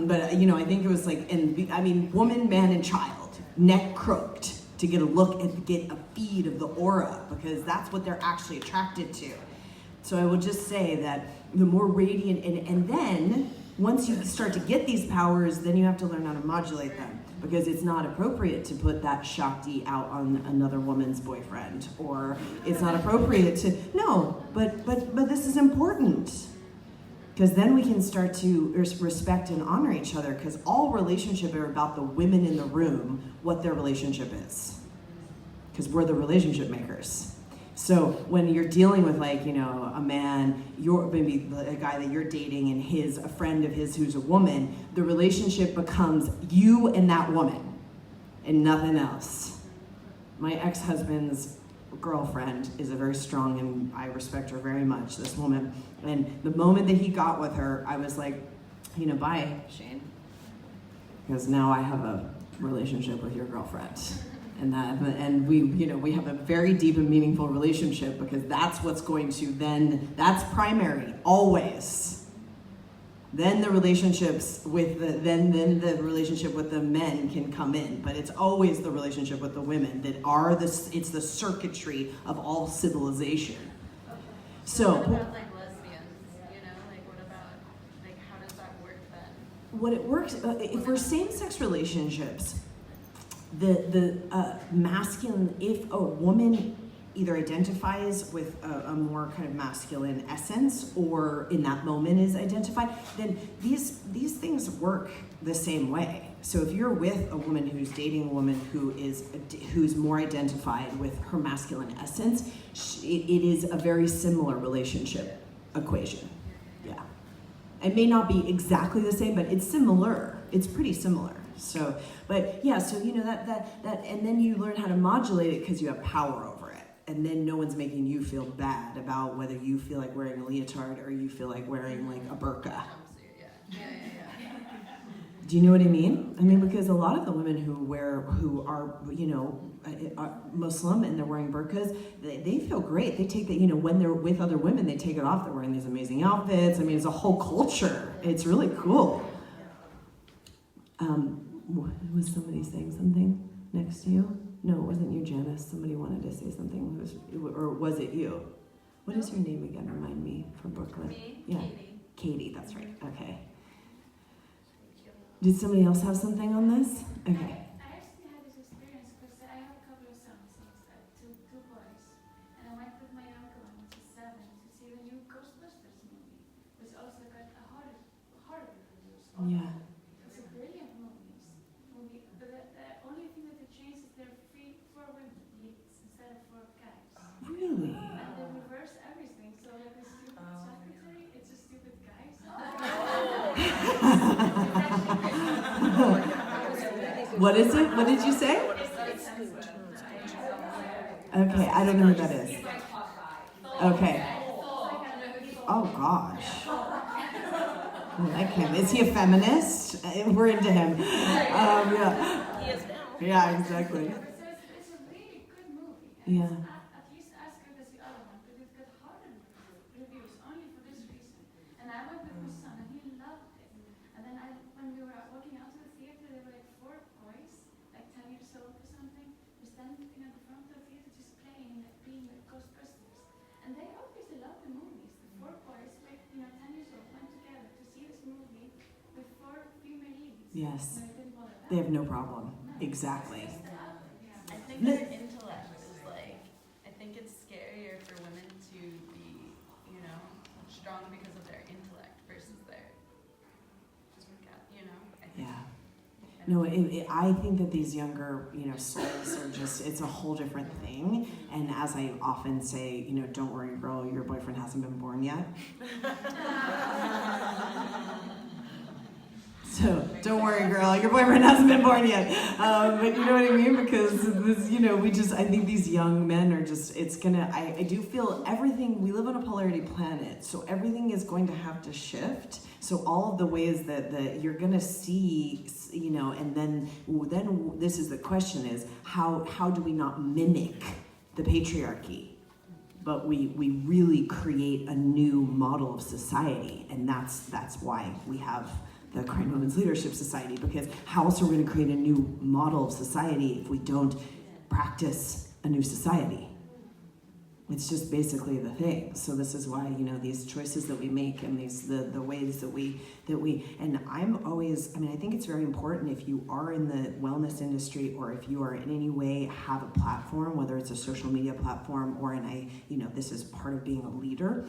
but you know, I think it was like, I mean, woman, man, and child, neck crooked, to get a look and get a feed of the aura, because that's what they're actually attracted to. So I will just say that the more radiant, and then once you start to get these powers, then you have to learn how to modulate them, because it's not appropriate to put that Shakti out on another woman's boyfriend, or it's not appropriate to, no, but this is important. Because then we can start to respect and honor each other, because all relationships are about the women in the room, what their relationship is. Because we're the relationship makers. So when you're dealing with, like, you know, a man, you're maybe a guy that you're dating and a friend of his who's a woman, the relationship becomes you and that woman and nothing else. My ex-husband's girlfriend is a very strong, and I respect her very much, this woman. And the moment that he got with her, I was like, you know, bye, Shane. Because now I have a relationship with your girlfriend. And we, you know, we have a very deep and meaningful relationship, because that's what's going to then, that's primary, always. Then the relationships with then the relationship with the men can come in, but it's always the relationship with the women that are it's the circuitry of all civilization. So what about like lesbians? You know, like what about, like, how does that work then? what it works for same-sex relationships, the masculine, if a woman either identifies with a more kind of masculine essence, or in that moment is identified, then these things work the same way. So if you're with a woman who's dating a woman who's more identified with her masculine essence, it is a very similar relationship equation. Yeah. It may not be exactly the same, but it's similar. It's pretty similar. So, but yeah, so you know that, and then you learn how to modulate it because you have power over it. And then no one's making you feel bad about whether you feel like wearing a leotard or you feel like wearing like a burqa. Do you know what I mean? I mean, because a lot of the women who are, you know, Muslim and they're wearing burqas, they feel great. They take that, you know, when they're with other women, they take it off. They're wearing these amazing outfits. I mean, it's a whole culture. It's really cool. Was somebody saying something next to you? No, it wasn't you, Janice. Somebody wanted to say something. Or was it you? What is your name again? Remind me, from Brooklyn. Me? Yeah. Katie. Katie, that's right. Okay. Did somebody else have something on this? Okay. I actually had this experience because I have a couple of sons, two boys, and I went with my uncle when I was 7 to see the new Ghostbusters movie, which also got a horror reviews. Yeah. It's a brilliant movie, but the only thing that they changed is they're free for women leads instead of for guys. Really? And they reverse everything, so like the stupid secretary, it's a stupid guy. What is it? What did you say? Okay, I don't know who that is. Okay. Oh gosh. I like him. Is he a feminist? We're into him. Yeah. He is now. Yeah, exactly. So it's a really good movie. And Yeah. it's at least as good as the other one, but it got harder reviews only for this reason. And I went with my son, and he loved it. And then when we were walking out to the theater, there were like 4 boys, like 10 years old or something, who standing at the front of the theater just playing, like being like Ghostbusters. And they obviously love the movies. The 4 boys, like 10 years old, went together to see this movie with 4 female leads. Yes. And they didn't bother They have no problem. Exactly. I think their intellect is like, I think it's scarier for women to be, you know, strong because of their intellect versus their, you know, I think. Yeah. No, I think that these younger, souls are just, it's a whole different thing. And as I often say, don't worry, girl, your boyfriend hasn't been born yet. So don't worry, girl, your boyfriend hasn't been born yet. But you know what I mean? Because this, I think these young men are just, I do feel everything, we live on a polarity planet, so everything is going to have to shift. So all of the ways that you're gonna see, and then this is the question is, how do we not mimic the patriarchy? But we really create a new model of society, and that's why we have the Aquarian Women's Leadership Society, because how else are we going to create a new model of society if we don't practice a new society? It's just basically the thing. So this is why, these choices that we make and the ways that we, and I'm always, I think it's very important if you are in the wellness industry or if you are in any way have a platform, whether it's a social media platform or this is part of being a leader,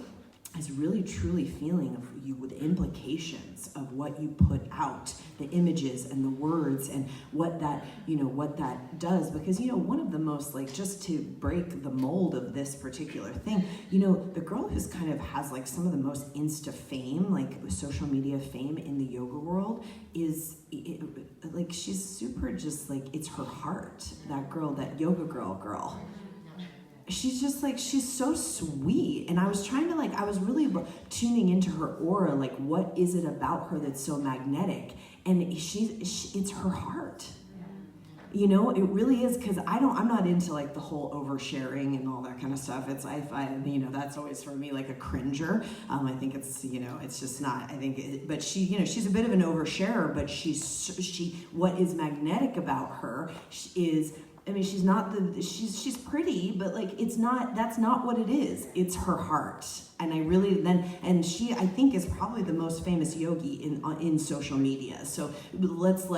is really truly feeling of you with implications of what you put out, the images and the words and what that does. Because one of the most, just to break the mold of this particular thing, the girl who's kind of has some of the most insta fame, social media fame in the yoga world is she's super just it's her heart, that girl, that yoga girl. She's just she's so sweet, and I was trying to I was really tuning into her aura, what is it about her that's so magnetic? And it's her heart, it really is, because I'm not into the whole oversharing and all that kind of stuff. It's I find that's always for me a cringer. I think it's it's just not. I think but she she's a bit of an oversharer, but she what is magnetic about her is. She's not she's pretty, but it's not, that's not what it is. It's her heart. And and she, I think, is probably the most famous yogi in social media. So let's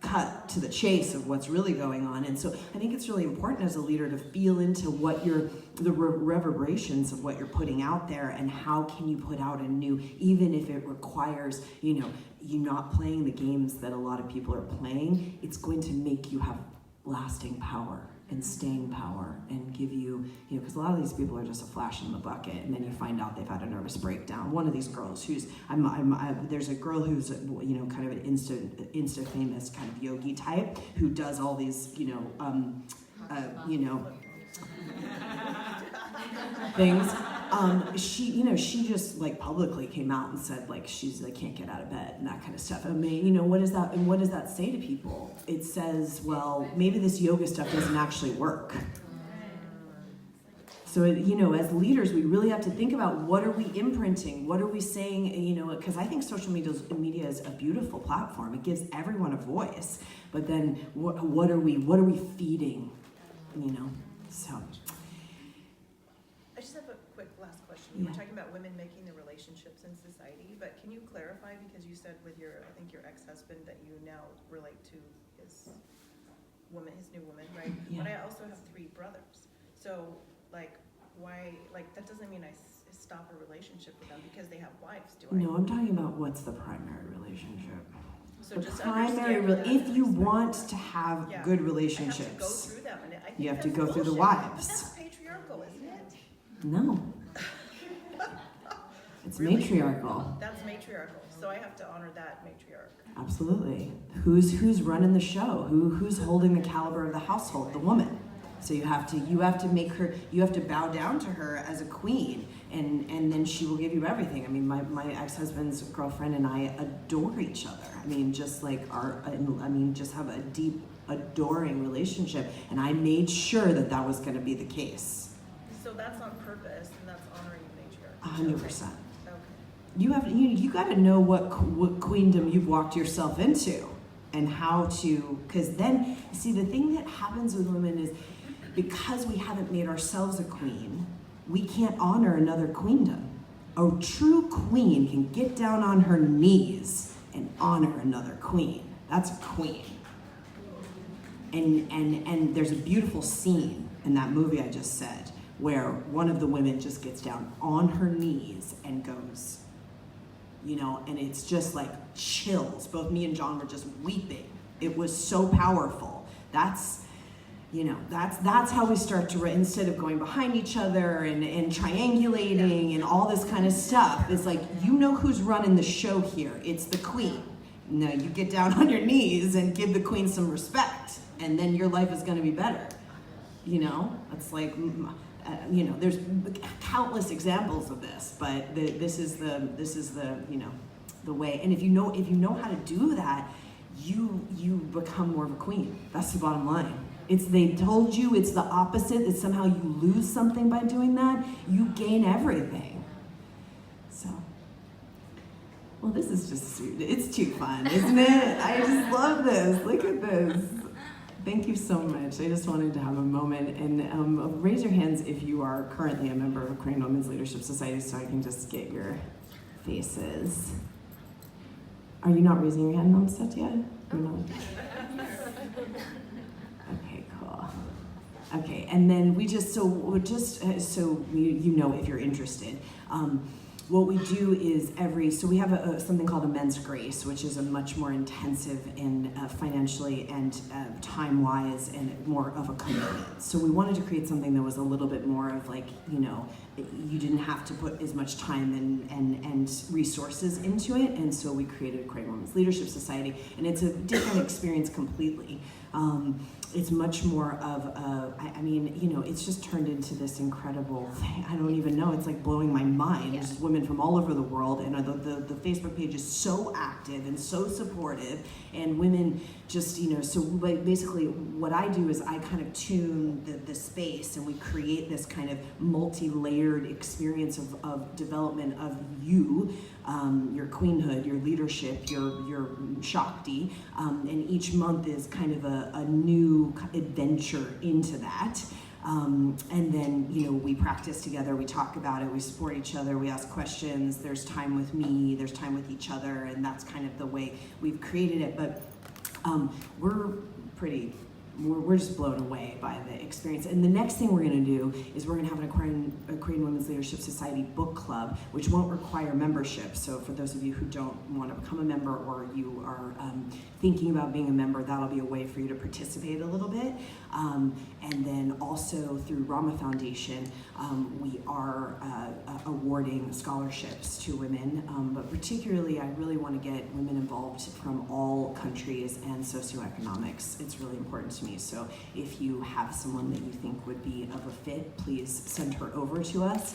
cut to the chase of what's really going on. And so I think it's really important as a leader to feel into what the reverberations of what you're putting out there, and how can you put out a new, even if it requires, you not playing the games that a lot of people are playing, it's going to make you have lasting power and staying power, and give you, because a lot of these people are just a flash in the bucket, and then you find out they've had a nervous breakdown. One of these girls who's, there's a girl who's, kind of an Insta famous kind of yogi type, who does all these, things. She just like publicly came out and said like she's like can't get out of bed and that kind of stuff. I mean, what is that? And what does that say to people? It says, well, maybe this yoga stuff doesn't actually work. So, as leaders, we really have to think about what are we imprinting? What are we saying? Because I think social media is a beautiful platform. It gives everyone a voice. But then what are we feeding? So. I just have a quick last question. You were talking about women making the relationships in society, but can you clarify, because you said with your ex-husband that you now relate to his new woman, right? Yeah. But I also have 3 brothers. So, why, that doesn't mean I stop a relationship with them because they have wives, do I? No, I'm talking about what's the primary relationship. So just primary, if you want to have good relationships, I have to go through them, and I think you have to that's go through the bullshit. wives. But that's patriarchal, isn't it? No. It's Really? matriarchal. That's matriarchal. So I have to honor that matriarch. Absolutely. Who's running the show? Who's holding the caliber of the household? The woman. So you have to make her, you have to bow down to her as a queen, and then she will give you everything. I mean, my ex-husband's girlfriend and I adore each other. I mean, just just have a deep, adoring relationship, and I made sure that was going to be the case. So that's on purpose, and that's honoring the matriarch. 100%. Okay. You got to know what queendom you've walked yourself into, and how to, because then, see, the thing that happens with women is, because we haven't made ourselves a queen, we can't honor another queendom. A true queen can get down on her knees and honor another queen. That's a queen. And there's a beautiful scene in that movie I just said, where one of the women just gets down on her knees and goes, and it's just like chills. Both me and John were just weeping. It was so powerful. That's how we start to, instead of going behind each other and triangulating and all this kind of stuff, it's like, who's running the show here. It's the queen. No, you get down on your knees and give the queen some respect, and then your life is going to be better. It's like, there's countless examples of this, but this is the way. And if you know how to do that, you become more of a queen. That's the bottom line. They told you it's the opposite, that somehow you lose something by doing that. You gain everything. So, well, this is just, it's too fun, isn't it? I just love this. Look at this. Thank you so much. I just wanted to have a moment, and raise your hands if you are currently a member of Aquarian Women's Leadership Society, so I can just get your faces. Are you not raising your hand on set yet? You're not? Okay, cool. Okay, and then if you're interested. What we do is we have something called a men's grace, which is a much more intensive and financially and time-wise and more of a commitment. So we wanted to create something that was a little bit more of you didn't have to put as much time and resources into it, and so we created Aquarian Women's Leadership Society, and it's a different experience completely. It's much more of it's just turned into this incredible thing. I don't even know, it's like blowing my mind. Yeah. There's women from all over the world, and the Facebook page is so active and so supportive, and women just, so basically what I do is I kind of tune the space, and we create this kind of multi-layered experience of development of you, your queenhood, your leadership, your Shakti, and each month is kind of a new adventure into that. And then, we practice together, we talk about it, we support each other, we ask questions, there's time with me, there's time with each other, and that's kind of the way we've created it. But we're just blown away by the experience. And the next thing we're going to do is we're going to have an Aquarian Women's Leadership Society book club, which won't require membership. So for those of you who don't want to become a member, or you are thinking about being a member, that'll be a way for you to participate a little bit. And then also through Rama Foundation, we are awarding scholarships to women, but particularly I really want to get women involved from all countries and socioeconomics. It's really important to me. So if you have someone that you think would be of a fit, please send her over to us.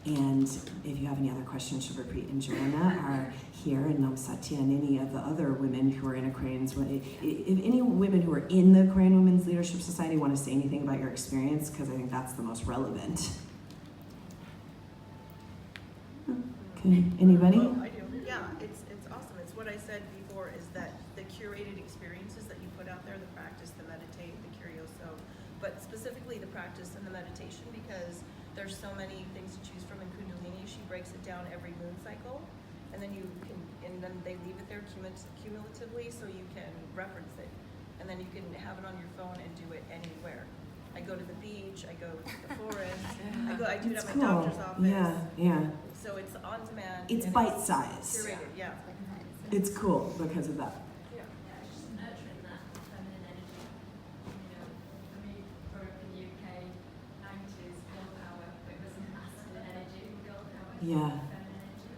And if you have any other questions, Shubhaprit and Joanna are here, and Satya and any of the other women who are in Aquarians. If any women who are in the Aquarian Women's Leadership Society want to say anything about your experience, because I think that's the most relevant. Okay, anybody? Oh, I do. Yeah, it's awesome. It's what I said before, is that the curated experiences that you put out there, the practice, the meditate, the curioso, but specifically the practice and the meditation, because there's so many things to choose from in Kundalini. She breaks it down every moon cycle, and then then they leave it there cumulatively, so you can reference it, and then you can have it on your phone and do it anywhere. I go to the beach, I go to the forest, I do it at my doctor's office. Yeah. So it's on demand. It's and bite-sized. Curated, yeah. It's cool because of that. Yeah, it's just nurturing that feminine energy. You know, for me, growing up in the UK, 90s, girl power, it was masculine energy, girl power, Yeah. feminine energy.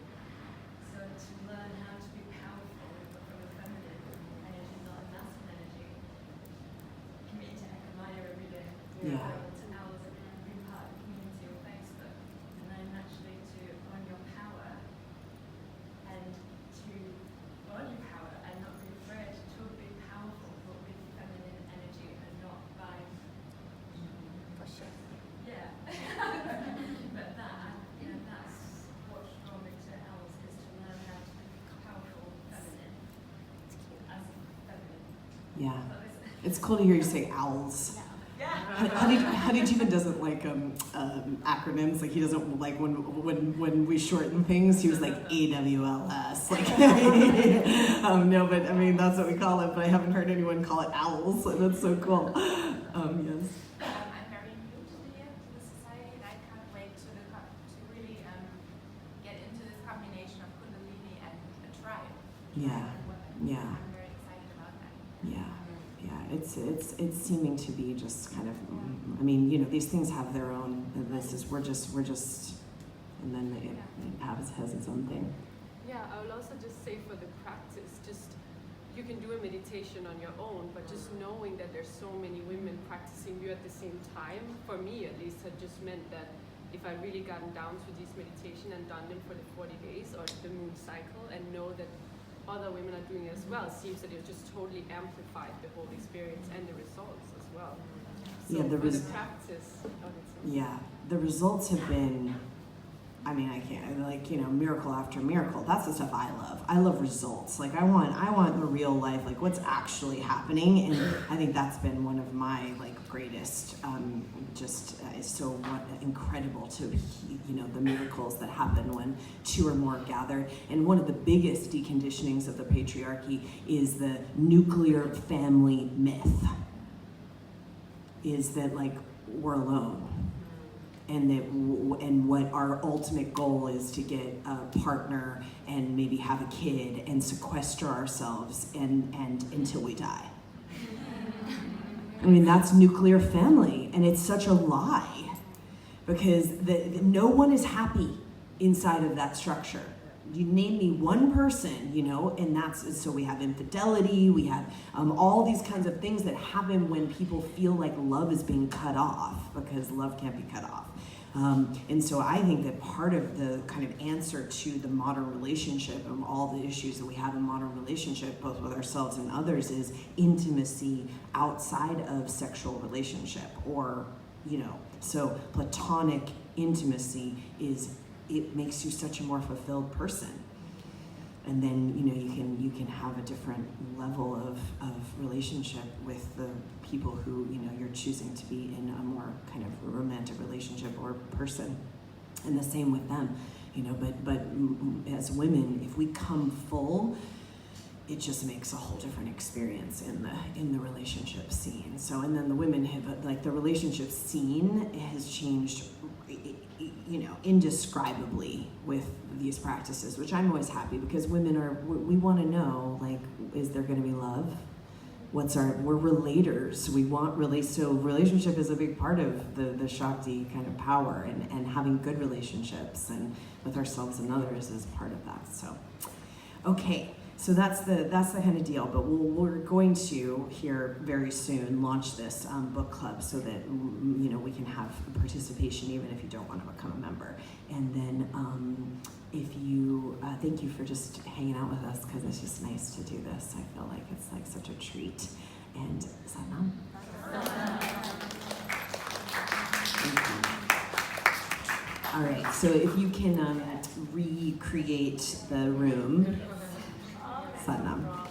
So to learn how to be powerful from a feminine energy, not a masculine energy, commit to Ekamaya every day. Yeah. To hours of being part of the community on Facebook, and then naturally to own your power and to own your power and not be afraid to be powerful, but with feminine energy and not by yeah. But that's what draw me to owls, is to learn how to be powerful feminine as feminine. Yeah. But It's cool to hear you say owls. Honey Jeevan doesn't like acronyms. Like he doesn't like when we shorten things. He was like AWLS. Like no, but I mean that's what we call it. But I haven't heard anyone call it owls. So that's so cool. Yes. I'm very new to the society, and I can't wait to really get into this combination of Kundalini and a tribe. Yeah. Yeah. I'm very excited about that. Yeah. It's seeming to be just kind of. I mean, you know, these things have their own. We're just, and then it has its own thing. Yeah, I will also just say for the practice, just you can do a meditation on your own, but just knowing that there's so many women practicing you at the same time, for me at least, had just meant that if I really gotten down to this meditation and done them for the 40 days or the moon cycle, and know that other women are doing it as well, seems that it just totally amplified the whole experience and the results as well. So Yeah, the practice of itself. Yeah, the results have been. I mean, I can't, like, you know, miracle after miracle. That's the stuff I love. I love results. Like, I want the real life, like what's actually happening. And I think that's been one of my, like, greatest, it's so incredible to, you know, the miracles that happen when two or more gather. And one of the biggest deconditionings of the patriarchy is the nuclear family myth. Is that, like, we're alone. And what our ultimate goal is to get a partner and maybe have a kid and sequester ourselves and until we die. I mean, that's nuclear family, and it's such a lie because no one is happy inside of that structure. You name me one person, you know, and so we have infidelity, we have all these kinds of things that happen when people feel like love is being cut off, because love can't be cut off. And so I think that part of the kind of answer to the modern relationship and all the issues that we have in modern relationship, both with ourselves and others, is intimacy outside of sexual relationship, or, you know, so platonic intimacy it makes you such a more fulfilled person. And then, you know, you can have a different level of relationship with the people who, you know, you're choosing to be in a more kind of romantic relationship or person. And the same with them, you know, but as women, if we come full, it just makes a whole different experience in the relationship scene. So, and then the women have, like, the relationship scene has changed, you know, indescribably with these practices, which I'm always happy, because women we want to know, like, is there going to be love? We're relators. We want so relationship is a big part of the Shakti kind of power, and having good relationships and with ourselves and others is part of that. So, okay. So that's the kind of deal, but we're going to here very soon launch this book club so that, you know, we can have participation even if you don't want to become a member. And then if you thank you for just hanging out with us, because it's just nice to do this. I feel like it's like such a treat. And is that on? All right. So if you can recreate the room. Satnam.